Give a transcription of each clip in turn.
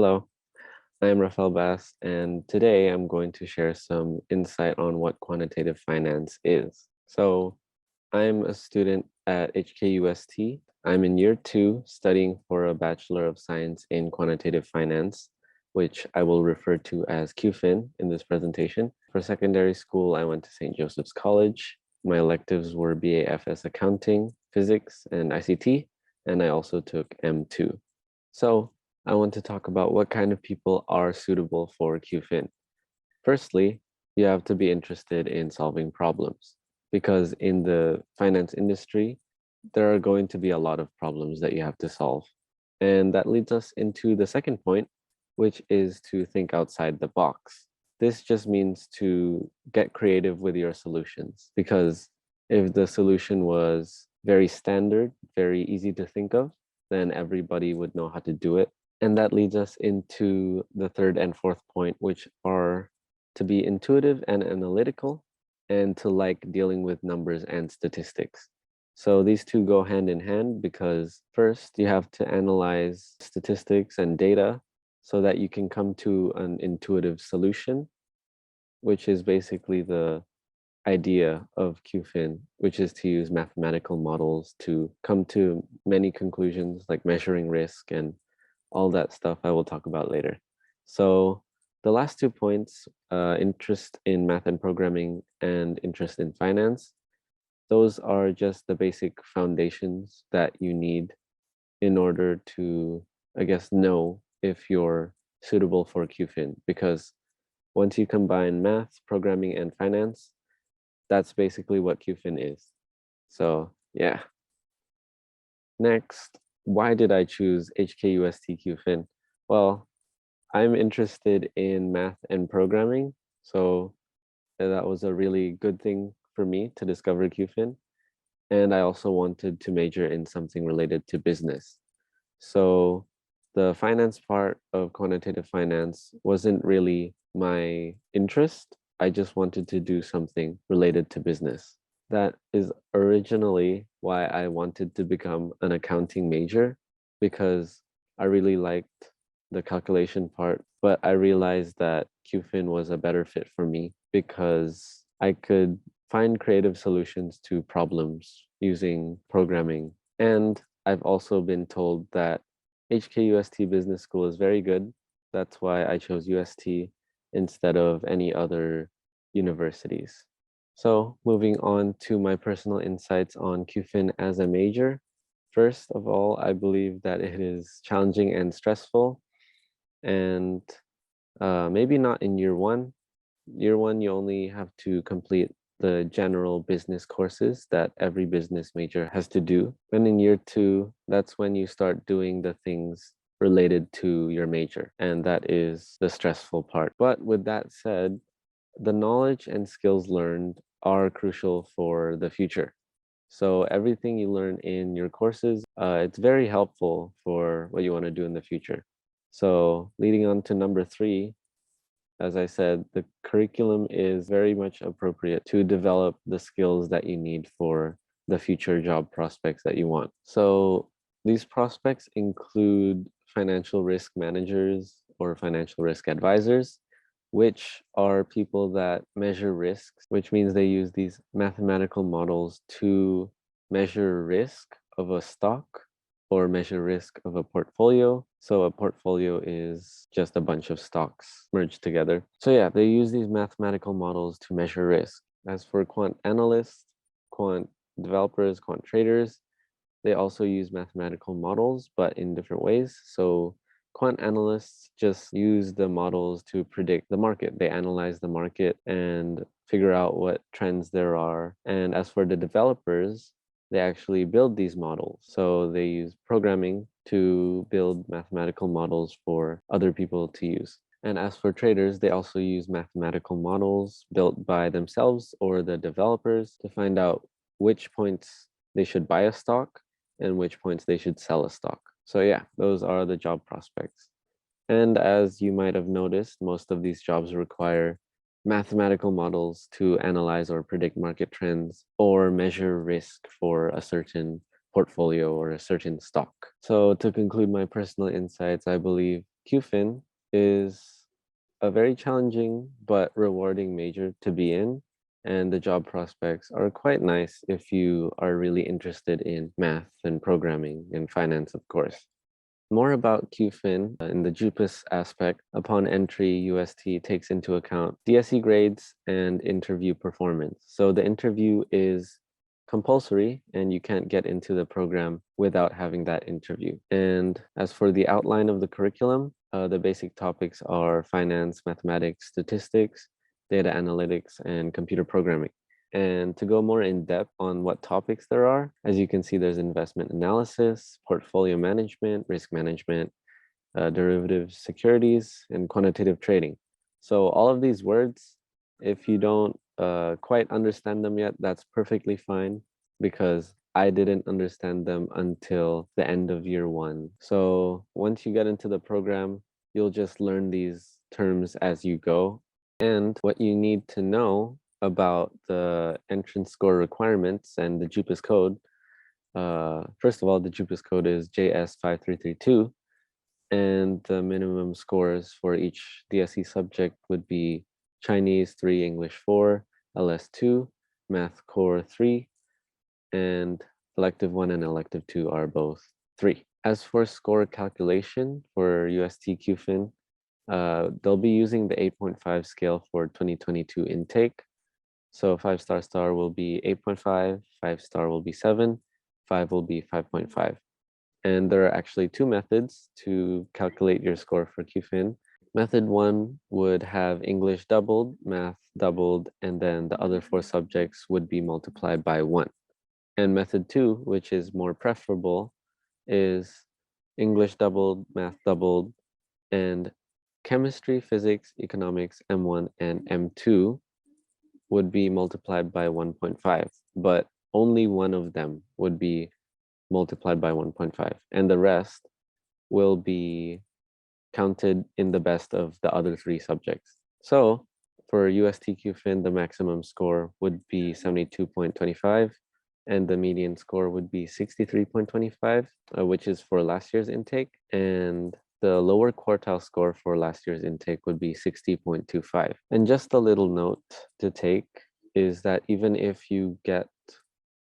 Hello, I'm Raphael Bas, and today I'm going to share some insight on what quantitative finance is. So, I'm a student at HKUST. I'm in year 2 studying for a Bachelor of Science in Quantitative Finance, which I will refer to as QFIN in this presentation. For secondary school, I went to St. Joseph's College. My electives were BAFS Accounting, Physics, and ICT, and I also took M2. So, I want to talk about what kind of people are suitable for QFIN. Firstly, you have to be interested in solving problems because in the finance industry, there are going to be a lot of problems that you have to solve. And that leads us into the second point, which is to think outside the box. This just means to get creative with your solutions because if the solution was very standard, very easy to think of, then everybody would know how to do it. And that leads us into the third and fourth point, which are to be intuitive and analytical and to like dealing with numbers and statistics. So these two go hand in hand because first you have to analyze statistics and data so that you can come to an intuitive solution, which is basically the idea of QFIN, which is to use mathematical models to come to many conclusions like measuring risk and all that stuff I will talk about later. So the last 2 points, interest in math and programming and interest in finance, those are just the basic foundations that you need in order to, I guess, know if you're suitable for QFIN. Because once you combine math, programming, and finance, that's basically what QFIN is. So yeah. Next, why did I choose HKUST QFIN? Well, I'm interested in math and programming, so that was a really good thing for me to discover QFIN. And I also wanted to major in something related to business. So the finance part of quantitative finance wasn't really my interest. I just wanted to do something related to business. That is originally why I wanted to become an accounting major because I really liked the calculation part, but I realized that QFIN was a better fit for me because I could find creative solutions to problems using programming. And I've also been told that HKUST Business School is very good. That's why I chose UST instead of any other universities. So moving on to my personal insights on QFIN as a major. First of all, I believe that it is challenging and stressful, and maybe not in year one. Year one, you only have to complete the general business courses that every business major has to do. And in year two, that's when you start doing the things related to your major, and that is the stressful part. But with that said, the knowledge and skills learned are crucial for the future. So everything you learn in your courses, it's very helpful for what you want to do in the future. So leading on to number 3, as I said, the curriculum is very much appropriate to develop the skills that you need for the future job prospects that you want. So these prospects include financial risk managers or financial risk advisors, which are people that measure risks, which means they use these mathematical models to measure risk of a stock or measure risk of a portfolio. So a portfolio is just a bunch of stocks merged together. So yeah, they use these mathematical models to measure risk. As for quant analysts, quant developers, quant traders, they also use mathematical models, but in different ways. So quant analysts just use the models to predict the market. They analyze the market and figure out what trends there are. And as for the developers, they actually build these models. So they use programming to build mathematical models for other people to use. And as for traders, they also use mathematical models built by themselves or the developers to find out which points they should buy a stock and which points they should sell a stock. So yeah, those are the job prospects. And as you might have noticed, most of these jobs require mathematical models to analyze or predict market trends or measure risk for a certain portfolio or a certain stock. So to conclude my personal insights, I believe QFIN is a very challenging but rewarding major to be in, and the job prospects are quite nice if you are really interested in math and programming and finance, of course. More about QFIN in the JUPAS aspect. Upon entry, UST takes into account DSE grades and interview performance. So the interview is compulsory and you can't get into the program without having that interview. And as for the outline of the curriculum, the basic topics are finance, mathematics, statistics, data analytics, and computer programming. And to go more in depth on what topics there are, as you can see, there's investment analysis, portfolio management, risk management, derivatives, securities, and quantitative trading. So all of these words, if you don't quite understand them yet, that's perfectly fine because I didn't understand them until the end of year one. So once you get into the program, you'll just learn these terms as you go. And what you need to know about the entrance score requirements and the JUPAS code. First of all, the JUPAS code is JS5332, and the minimum scores for each DSE subject would be Chinese 3, English 4, LS 2, Math Core 3, and Elective 1 and Elective 2 are both 3. As for score calculation for UST QFIN, they'll be using the 8.5 scale for 2022 intake. So 5-star star will be 8.5, 5-star will be 7, 5 will be 5.5. And there are actually two methods to calculate your score for QFIN. Method 1 would have English doubled, math doubled, and then the other 4 subjects would be multiplied by 1. And method 2, which is more preferable, is English doubled, math doubled, and chemistry, physics, economics, M1 and M2 would be multiplied by 1.5, but only one of them would be multiplied by 1.5, and the rest will be counted in the best of the other 3 subjects. So for UST QFIN, the maximum score would be 72.25, and the median score would be 63.25, which is for last year's intake, and the lower quartile score for last year's intake would be 60.25. And just a little note to take is that even if you get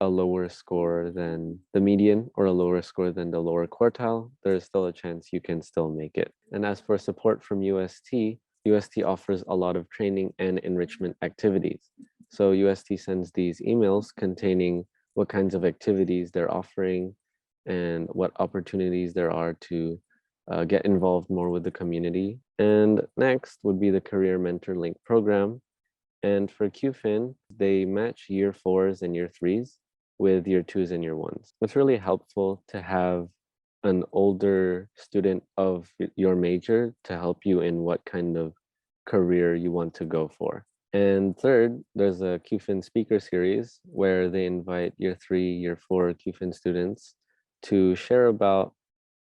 a lower score than the median or a lower score than the lower quartile, there's still a chance you can still make it. And as for support from UST, UST offers a lot of training and enrichment activities. So UST sends these emails containing what kinds of activities they're offering and what opportunities there are to get involved more with the community. And next would be the Career Mentor Link program. And for QFIN, they match year 4s and year 3s with year 2s and year 1s. It's really helpful to have an older student of your major to help you in what kind of career you want to go for. And third, there's a QFIN speaker series where they invite year 3, year 4 QFIN students to share about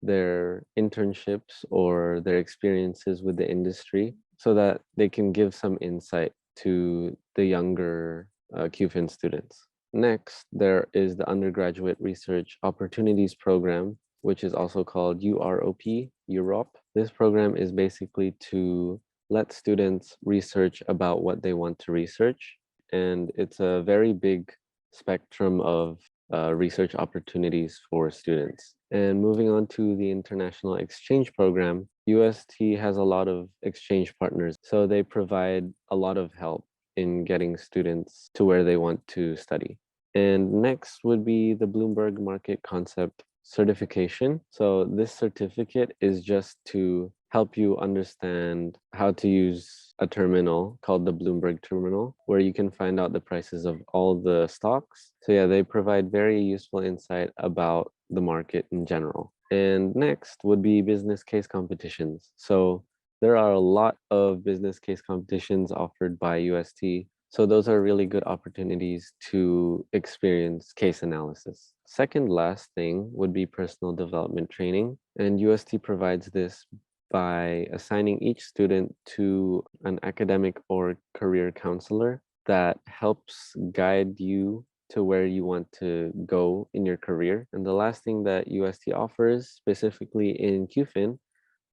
their internships or their experiences with the industry so that they can give some insight to the younger QFIN students. Next, there is the Undergraduate Research Opportunities Program, which is also called UROP, Europe. This program is basically to let students research about what they want to research. And it's a very big spectrum of research opportunities for students. And moving on to the International Exchange Program, UST has a lot of exchange partners. So they provide a lot of help in getting students to where they want to study. And next would be the Bloomberg Market Concept certification. So this certificate is just to help you understand how to use a terminal called the Bloomberg terminal, where you can find out the prices of all the stocks. So yeah, they provide very useful insight about the market in general. And next would be business case competitions. So there are a lot of business case competitions offered by UST. So those are really good opportunities to experience case analysis. Second last thing would be personal development training. And UST provides this by assigning each student to an academic or career counselor that helps guide you to where you want to go in your career. And the last thing that UST offers, specifically in QFIN,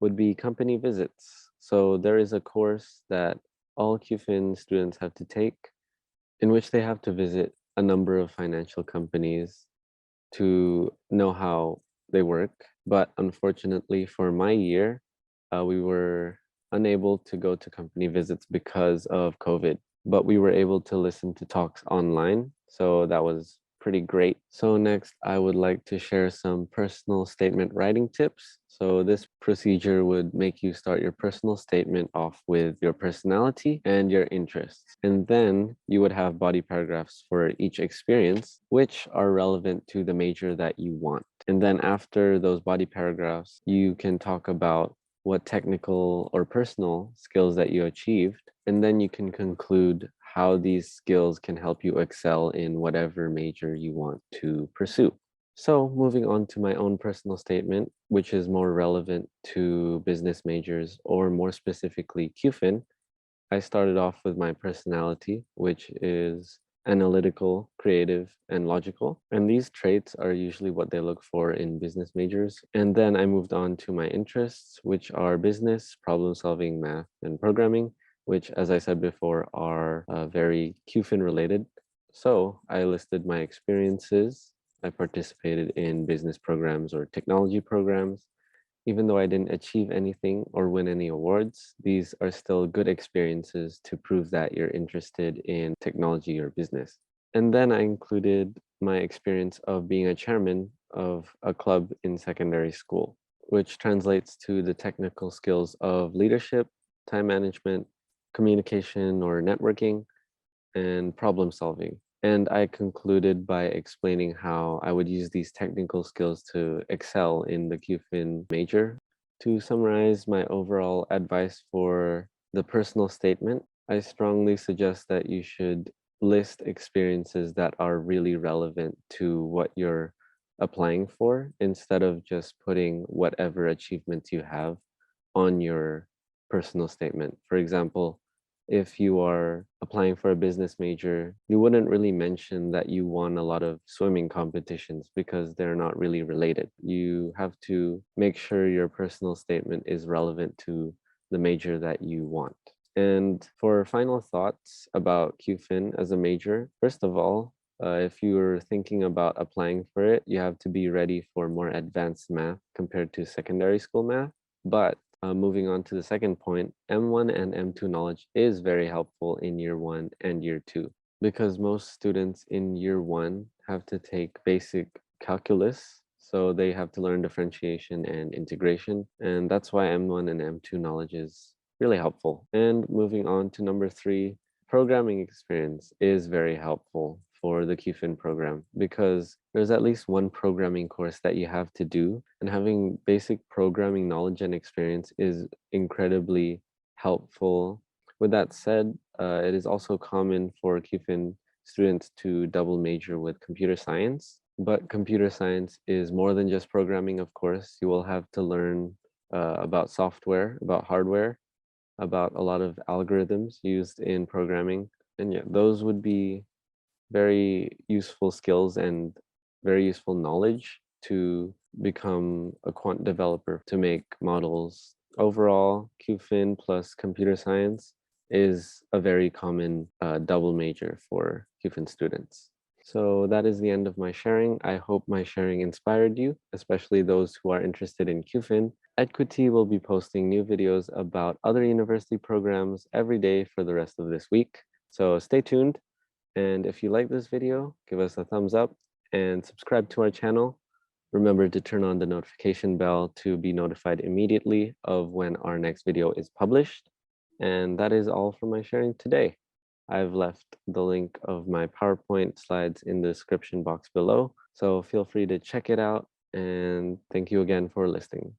would be company visits. So there is a course that all QFIN students have to take in which they have to visit a number of financial companies to know how they work. But unfortunately, for my year, we were unable to go to company visits because of COVID, but we were able to listen to talks online. So that was pretty great. So next, I would like to share some personal statement writing tips. So this procedure would make you start your personal statement off with your personality and your interests. And then you would have body paragraphs for each experience, which are relevant to the major that you want. And then after those body paragraphs, you can talk about what technical or personal skills that you achieved, and then you can conclude how these skills can help you excel in whatever major you want to pursue. So moving on to my own personal statement, which is more relevant to business majors or more specifically QFIN, I started off with my personality, which is analytical, creative, and logical. And these traits are usually what they look for in business majors. And then I moved on to my interests, which are business, problem solving, math, and programming, which, as I said before, are very QFIN related. So I listed my experiences. I participated in business programs or technology programs. Even though I didn't achieve anything or win any awards, these are still good experiences to prove that you're interested in technology or business. And then I included my experience of being a chairman of a club in secondary school, which translates to the technical skills of leadership, time management, communication or networking, and problem solving. And I concluded by explaining how I would use these technical skills to excel in the QFIN major. To summarize my overall advice for the personal statement, I strongly suggest that you should list experiences that are really relevant to what you're applying for instead of just putting whatever achievements you have on your personal statement. For example, if you are applying for a business major, you wouldn't really mention that you won a lot of swimming competitions because they're not really related. You have to make sure your personal statement is relevant to the major that you want. And for final thoughts about QFIN as a major, first of all, if you're thinking about applying for it, you have to be ready for more advanced math compared to secondary school math. But moving on to the second point, M1 and M2 knowledge is very helpful in year 1 and year 2 because most students in year 1 have to take basic calculus. So they have to learn differentiation and integration. And that's why M1 and M2 knowledge is really helpful. And moving on to number 3, programming experience is very helpful for the QFIN program because there's at least one programming course that you have to do, and having basic programming knowledge and experience is incredibly helpful. With that said, it is also common for QFIN students to double major with computer science, but computer science is more than just programming, of course. You will have to learn about software, about hardware, about a lot of algorithms used in programming. And yeah, those would be very useful skills and very useful knowledge to become a quant developer to make models. Overall, QFIN plus computer science is a very common double major for QFIN students. So that is the end of my sharing. I hope my sharing inspired you, especially those who are interested in QFIN. Equity will be posting new videos about other university programs every day for the rest of this week. So stay tuned. And if you like this video, give us a thumbs up and subscribe to our channel. Remember to turn on the notification bell to be notified immediately of when our next video is published. And that is all for my sharing today. I've left the link of my PowerPoint slides in the description box below, so feel free to check it out. And thank you again for listening.